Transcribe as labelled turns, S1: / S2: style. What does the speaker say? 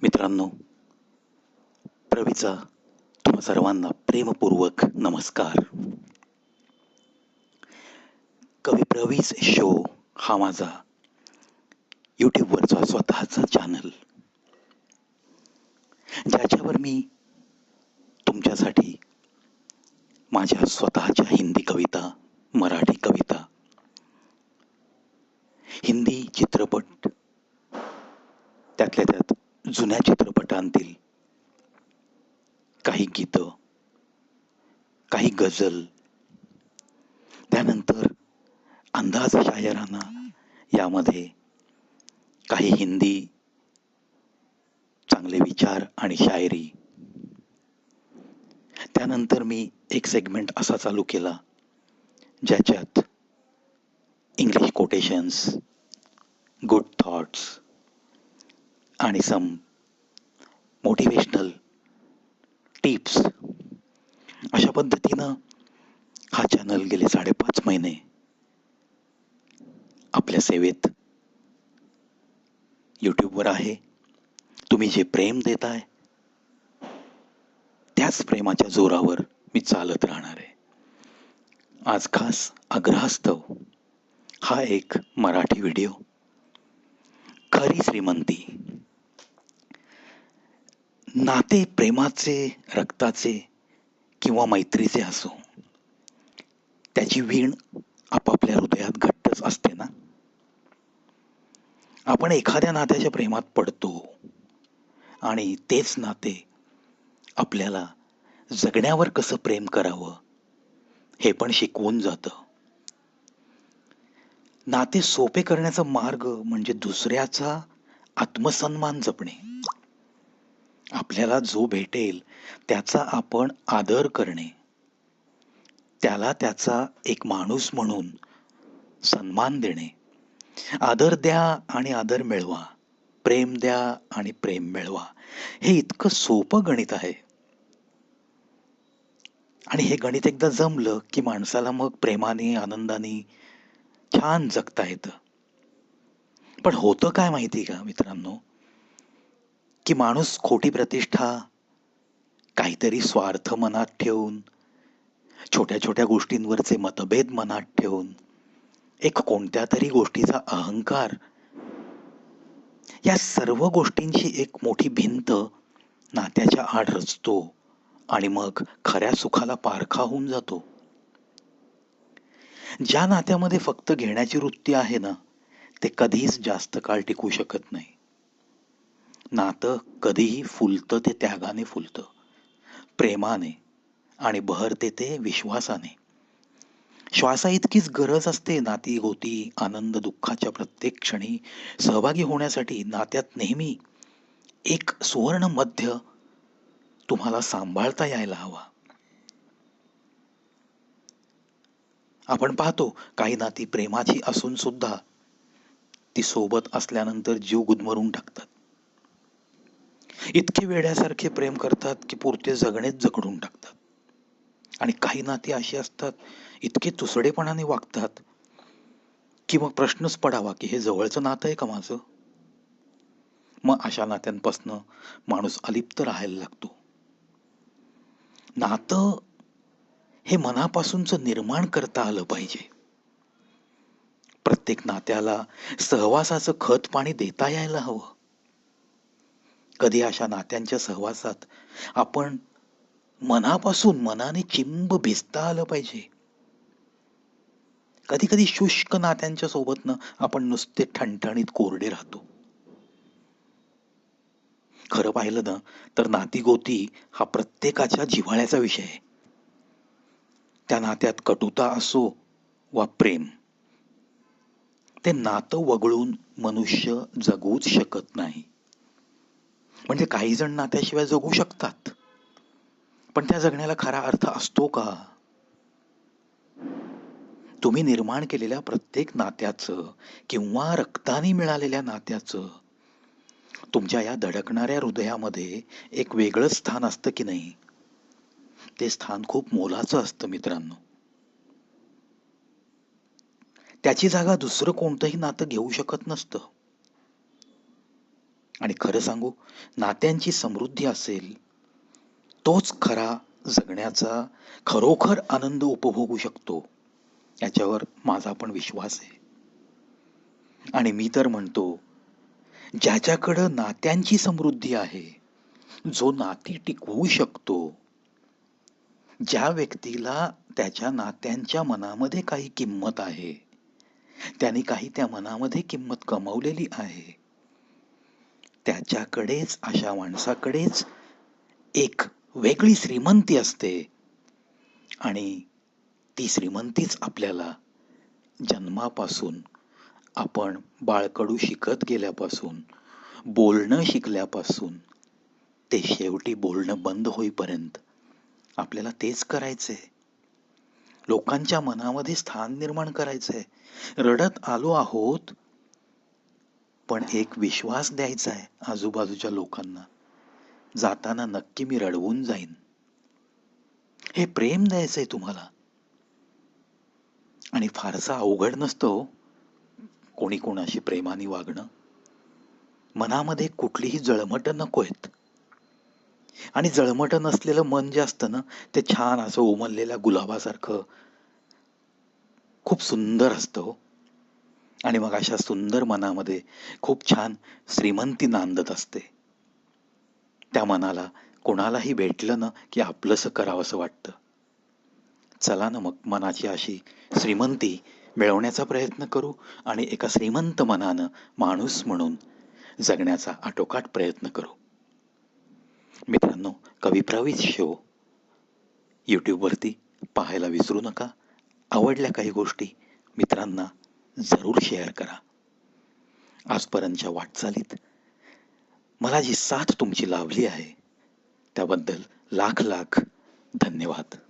S1: मित्रांनो, प्रवीचा तुम्हा सर्वांना प्रेमपूर्वक नमस्कार. कवी प्रवीज शो हा माझा यूट्यूबवरचा स्वतःचा चॅनल, ज्याच्यावर मी तुमच्यासाठी माझ्या स्वतःच्या हिंदी कविता, मराठी कविता, हिंदी चित्रपट, त्यातल्या त्यात जुन्या चित्रपटांतील काही गीतं, काही गझल, त्यानंतर अंदाज शायराना, यामध्ये काही हिंदी चांगले विचार आणि शायरी. त्यानंतर मी एक सेगमेंट असा चालू केला ज्याच्यात इंग्लिश कोटेशन्स, गुड थॉट्स आणि सम मोटिवेशनल टिप्स, अशा पद्धतीनं हा चॅनल गेले 5.5 महिने आपल्या सेवेत यूट्यूबवर आहे. तुम्ही जे प्रेम देताय त्याच प्रेमाच्या जोरावर मी चालत राहणार आहे. आज खास आग्रहास्तव हा एक मराठी व्हिडिओ, खरी श्रीमंती. नाते प्रेमाचे, रक्ताचे किंवा मैत्रीचे असो, त्याची वीण आपापल्या हृदयात घट्टच असते ना. आपण एखाद्या नात्याच्या प्रेमात पडतो आणि तेच नाते आपल्याला जगण्यावर कसं प्रेम करावं हे पण शिकवून जातं. नाते सोपे करण्याचा मार्ग म्हणजे दुसऱ्याचा आत्मसन्मान जपणे. आपल्याला जो भेटेल त्याचा आपण आदर करणे, त्याला त्याचा एक माणूस म्हणून सन्मान देणे. आदर द्या आणि आदर मिळवा, प्रेम द्या आणि प्रेम मिळवा, हे इतकं सोपं गणित आहे. आणि हे गणित एकदा जमलं की माणसाला मग प्रेमाने, आनंदाने छान जगता येतं. पण होतं काय माहिती का मित्रांनो, की माणूस खोटी प्रतिष्ठा, काहीतरी स्वार्थ मनात ठेवून, छोट्या छोट्या गोष्टींवरचे मतभेद मनात ठेवून, एक कोणत्या तरी गोष्टीचा अहंकार, या सर्व गोष्टींची एक मोठी भिंत नात्याच्या आड रचतो आणि मग खऱ्या सुखाला पारखा होऊन जातो. ज्या नात्यामध्ये फक्त घेण्याची वृत्ती आहे ना, ते कधीच जास्त काळ टिकू शकत नाही. नातं कधीही फुलतं ते त्यागाने फुलतं, प्रेमाने, आणि बहरते ते विश्वासाने. श्वासा इतकीच गरज असते नाती गोती, आनंद दुःखाच्या प्रत्येक क्षणी सहभागी होण्यासाठी. नात्यात नेहमी एक सुवर्ण मध्य तुम्हाला सांभाळता यायला हवा. आपण पाहतो काही नाती प्रेमाची असून सुद्धा ती सोबत असल्यानंतर जीव गुदमरून टाकतात. इतके वेड्यासारखे प्रेम करतात की पुरते जगणेच जगडून टाकतात. आणि काही नाती अशी असतात, इतके तुसडेपणाने वागतात की मग प्रश्नच पडावा की हे जवळचं नातं आहे का माझं. मग अशा नात्यांपासनं माणूस अलिप्त राहायला लागतो. नातं हे मनापासूनच निर्माण करता आलं पाहिजे. प्रत्येक नात्याला सहवासाचं खत पाणी देता यायला हवं. कधी अशा नात्यांच्या सहवासात आपण मनापासून, मनाने चिंब भिजता आलं पाहिजे. कधी कधी शुष्क नात्यांच्या सोबतनं आपण नुसते ठणठणीत कोरडे राहतो. खरं पाहिलं ना तर नाती गोती हा प्रत्येकाच्या जिव्हाळ्याचा विषय आहे. त्या नात्यात कटुता असो वा प्रेम, ते नातं वगळून मनुष्य जगूच शकत नाही. म्हणजे काही जण नात्याशिवाय जगू शकतात, पण त्या जगण्याला खरा अर्थ असतो का? तुम्ही निर्माण केलेल्या प्रत्येक नात्याचं किंवा रक्ताने मिळालेल्या नात्याचं तुमच्या या धडकणाऱ्या हृदयामध्ये एक वेगळं स्थान असतं की नाही? ते स्थान खूप मोलाचं असतं मित्रांनो. त्याची जागा दुसरं कोणतंही नातं घेऊ शकत नसतं. आणि खरं सांगू, नात्यांची समृद्धी असेल तोच खरा जगण्याचा खरोखर आनंद उपभोगू शकतो, याच्यावर माझा पण विश्वास आहे. आणि मी तर म्हणतो, ज्याच्याकडं नात्यांची समृद्धी आहे, जो नाती टिकवू शकतो, ज्या व्यक्तीला त्याच्या नात्यांच्या मनामध्ये काही किंमत आहे, त्यांनी काही त्या मनामध्ये किंमत कमावलेली आहे, त्याच्याकडेच, अशा माणसाकडेच एक वेगळी श्रीमंती असते. आणि ती श्रीमंतीच आपल्याला जन्मापासून, आपण बाळकडू शिकत गेल्यापासून, बोलणं शिकल्यापासून ते शेवटी बोलणं बंद होईपर्यंत आपल्याला तेच करायचंय. लोकांच्या मनामध्ये स्थान निर्माण करायचंय. रडत आलो आहोत, पण एक विश्वास द्यायचा आहे आजूबाजूच्या लोकांना, जाताना नक्की मी रडवून जाईन. हे प्रेम द्यायचंय तुम्हाला. आणि फारसा अवघड नसतं कोणी कोणाशी प्रेमाने वागणं. मनामध्ये कुठलीही जळमटं नकोयत. आणि जळमटं नसलेलं मन जे असतं ना, ते छान असं उमललेल्या गुलाबासारखं खूप सुंदर असतं हो. आणि मग अशा सुंदर मनामध्ये खूप छान श्रीमंती नांदत असते. त्या मनाला कोणालाही भेटलं ना, की आपलंसं करावंसं वाटतं. चला ना मग मनाची अशी श्रीमंती मिळवण्याचा प्रयत्न करू आणि एका श्रीमंत मनानं माणूस म्हणून जगण्याचा आटोकाट प्रयत्न करू. मित्रांनो, कविप्रवीत शो यूट्यूबवरती पाहायला विसरू नका. आवडल्या काही गोष्टी मित्रांना जरूर शेअर करा. आजपर्यंतच्या वाटचालीत मला जी साथ तुमची लाभली आहे, त्याबद्दल लाख लाख धन्यवाद.